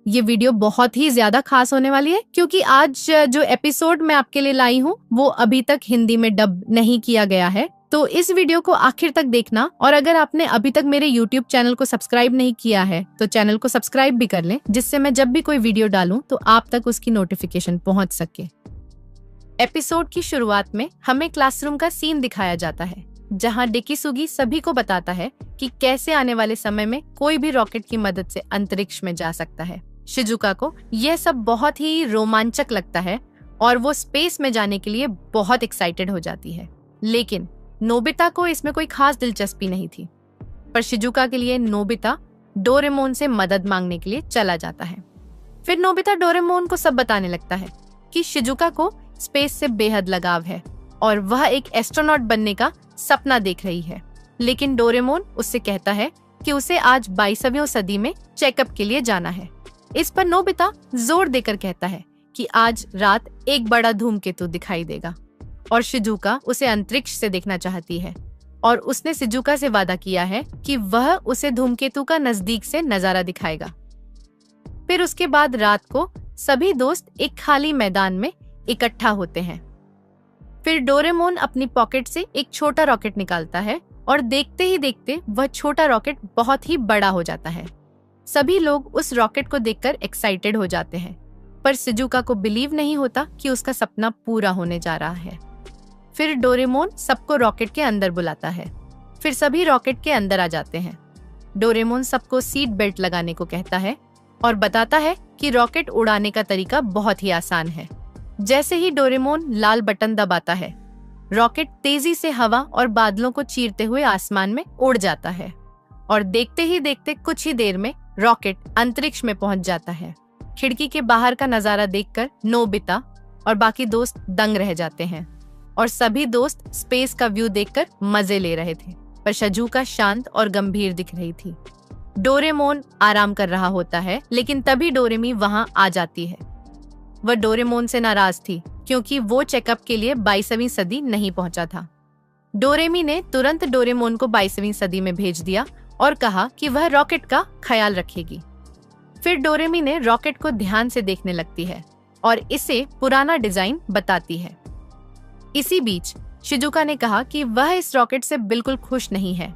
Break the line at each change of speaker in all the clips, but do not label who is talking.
ये वीडियो बहुत ही ज्यादा खास होने वाली है क्योंकि आज जो एपिसोड मैं आपके लिए लाई हूँ वो अभी तक हिंदी में डब नहीं किया गया है। तो इस वीडियो को आखिर तक देखना, और अगर आपने अभी तक मेरे YouTube चैनल को सब्सक्राइब नहीं किया है तो चैनल को सब्सक्राइब भी कर लें, जिससे मैं जब भी कोई वीडियो डालूं तो आप तक उसकी नोटिफिकेशन पहुंच सके। एपिसोड की शुरुआत में हमें क्लासरूम का सीन दिखाया जाता है, जहां डेकिसुगी सभी को बताता है कि कैसे आने वाले समय में कोई भी रॉकेट की मदद से अंतरिक्ष में जा सकता है। शिजुका को यह सब बहुत ही रोमांचक लगता है और वो स्पेस में जाने के लिए बहुत एक्साइटेड हो जाती है, लेकिन नोबिता को इसमें कोई खास दिलचस्पी नहीं थी। पर शिजुका के लिए नोबिता डोरेमोन से मदद मांगने के लिए चला जाता है। फिर नोबिता डोरेमोन को सब बताने लगता है कि शिजुका को स्पेस से बेहद लगाव है और वह एक एस्ट्रोनॉट बनने का सपना देख रही है, लेकिन डोरेमोन उससे कहता है कि उसे आज 22वीं सदी में चेकअप के लिए जाना है। इस पर नोबिता जोर देकर कहता है कि आज रात एक बड़ा धूमकेतु दिखाई देगा और शिजुका उसे अंतरिक्ष से देखना चाहती है, और उसने शिजुका से वादा किया है कि वह उसे धूमकेतु का नजदीक से नजारा दिखाएगा। फिर उसके बाद रात को सभी दोस्त एक खाली मैदान में इकट्ठा होते हैं। फिर डोरेमोन अपनी पॉकेट से एक छोटा रॉकेट निकालता है और देखते ही देखते वह छोटा रॉकेट बहुत ही बड़ा हो जाता है। सभी लोग उस रॉकेट को देखकर एक्साइटेड हो जाते हैं, पर शिजुका को बिलीव नहीं होता कि उसका सपना पूरा होने जा रहा है। फिर डोरेमोन सबको रॉकेट के अंदर बुलाता है। फिर सभी रॉकेट के अंदर आ जाते हैं। डोरेमोन सबको सीट बेल्ट लगाने को कहता है और बताता है कि रॉकेट उड़ाने का तरीका बहुत ही आसान है। जैसे ही डोरेमोन लाल बटन दबाता है, रॉकेट तेजी से हवा और बादलों को चीरते हुए आसमान में उड़ जाता है, और देखते ही देखते कुछ ही देर में रॉकेट अंतरिक्ष में पहुंच जाता है। खिड़की के बाहर का नजारा देखकर नोबिता और बाकी दोस्त दंग रह जाते हैं, और सभी दोस्त स्पेस का व्यू देखकर मजे ले रहे थे, पर शिजुका शांत और गंभीर दिख रही थी। डोरेमोन आराम कर रहा होता है, लेकिन तभी डोरेमी वहां आ जाती है। वह डोरेमोन से नाराज थी क्योंकि वो चेकअप के लिए 22वीं सदी नहीं पहुंचा था। डोरेमी ने तुरंत डोरेमोन को 22वीं सदी में भेज दिया और कहा कि वह रॉकेट का ख्याल रखेगी। फिर डोरेमी ने रॉकेट को ध्यान से देखने लगती है और इसे पुराना डिजाइन बताती है। इसी बीच शिजुका ने कहा कि वह इस रॉकेट से बिल्कुल खुश नहीं है,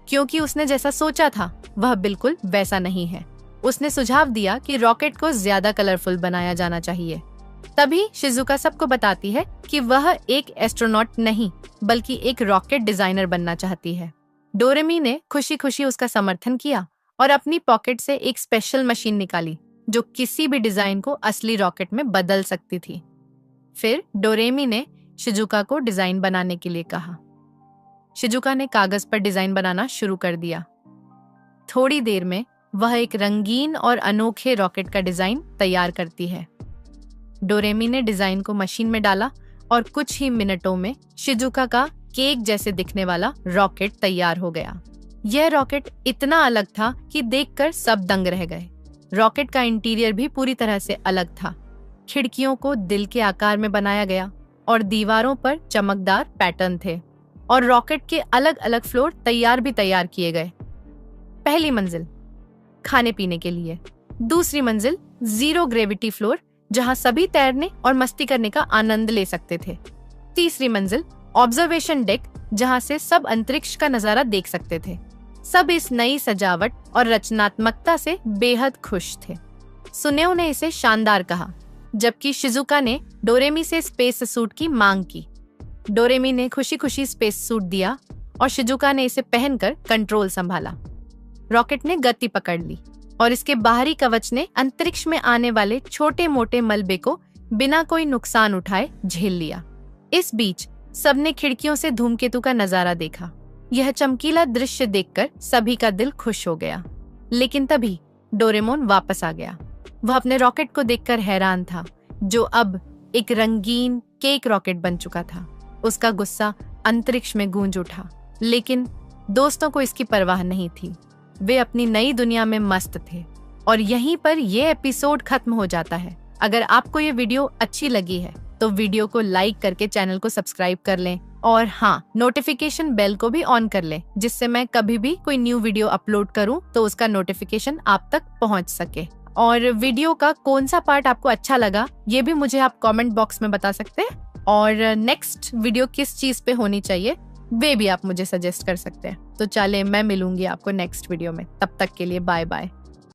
क्योंकि उसने जैसा सोचा था वह बिल्कुल वैसा नहीं है। उसने सुझाव दिया कि रॉकेट को ज्यादा कलरफुल बनाया जाना चाहिए। तभी शिजुका सबको बताती है कि वह एक एस्ट्रोनॉट नहीं बल्कि एक रॉकेट डिजाइनर बनना चाहती है। डोरेमी ने खुशी खुशी उसका समर्थन किया और अपनी पॉकेट से एक स्पेशल मशीन निकाली जो किसी भी डिजाइन को असली रॉकेट में बदल सकती थी। फिर डोरेमी ने शिजुका को डिजाइन बनाने के लिए कहा। शिजुका ने कागज पर डिजाइन बनाना शुरू कर दिया। थोड़ी देर में वह एक रंगीन और अनोखे रॉकेट का डिजाइन तैयार करती है। डोरेमी ने डिजाइन को मशीन में डाला और कुछ ही मिनटों में शिजुका का केक जैसे दिखने वाला रॉकेट तैयार हो गया। यह रॉकेट इतना अलग था कि देखकर सब दंग रह गए। रॉकेट का इंटीरियर भी पूरी तरह से अलग था। खिड़कियों को दिल के आकार में बनाया गया और दीवारों पर चमकदार पैटर्न थे, और रॉकेट के अलग अलग फ्लोर तैयार किए गए। पहली मंजिल खाने पीने के लिए, दूसरी मंजिल जीरो ग्रेविटी फ्लोर जहां सभी तैरने और मस्ती करने का आनंद ले सकते थे। तीसरी मंजिल ऑब्जर्वेशन डेक जहां से सब अंतरिक्ष का नजारा देख सकते थे। सब इस नई सजावट और रचनात्मकता से बेहद खुश थे। सुनेओ ने इसे शानदार कहा, जबकि शिजुका ने डोरेमी से स्पेस सूट की मांग की। डोरेमी ने खुशी खुशी स्पेस सूट दिया और शिजुका ने इसे पहनकर कंट्रोल संभाला। रॉकेट ने गति पकड़ ली और इसके बाहरी कवच ने अंतरिक्ष में आने वाले छोटे मोटे मलबे को बिना कोई नुकसान उठाए झेल लिया। इस बीच सबने खिड़कियों से धूमकेतु का नजारा देखा। यह चमकीला दृश्य देखकर सभी का दिल खुश हो गया, लेकिन तभी डोरेमोन वापस आ गया। वह अपने रॉकेट को देखकर हैरान था, जो अब एक रंगीन केक रॉकेट बन चुका था। उसका गुस्सा अंतरिक्ष में गूंज उठा, लेकिन दोस्तों को इसकी परवाह नहीं थी। वे अपनी नई दुनिया में मस्त थे। और यहीं पर ये एपिसोड खत्म हो जाता है। अगर आपको ये वीडियो अच्छी लगी है तो वीडियो को लाइक करके चैनल को सब्सक्राइब कर लें, और हाँ, नोटिफिकेशन बेल को भी ऑन कर लें, जिससे मैं कभी भी कोई न्यू वीडियो अपलोड करूं तो उसका नोटिफिकेशन आप तक पहुंच सके। और वीडियो का कौन सा पार्ट आपको अच्छा लगा ये भी मुझे आप कमेंट बॉक्स में बता सकते हैं। और नेक्स्ट वीडियो किस चीज पे होनी चाहिए वे भी आप मुझे सजेस्ट कर सकते हैं। तो चले मैं मिलूंगी आपको नेक्स्ट वीडियो में, तब तक के लिए बाय बाय।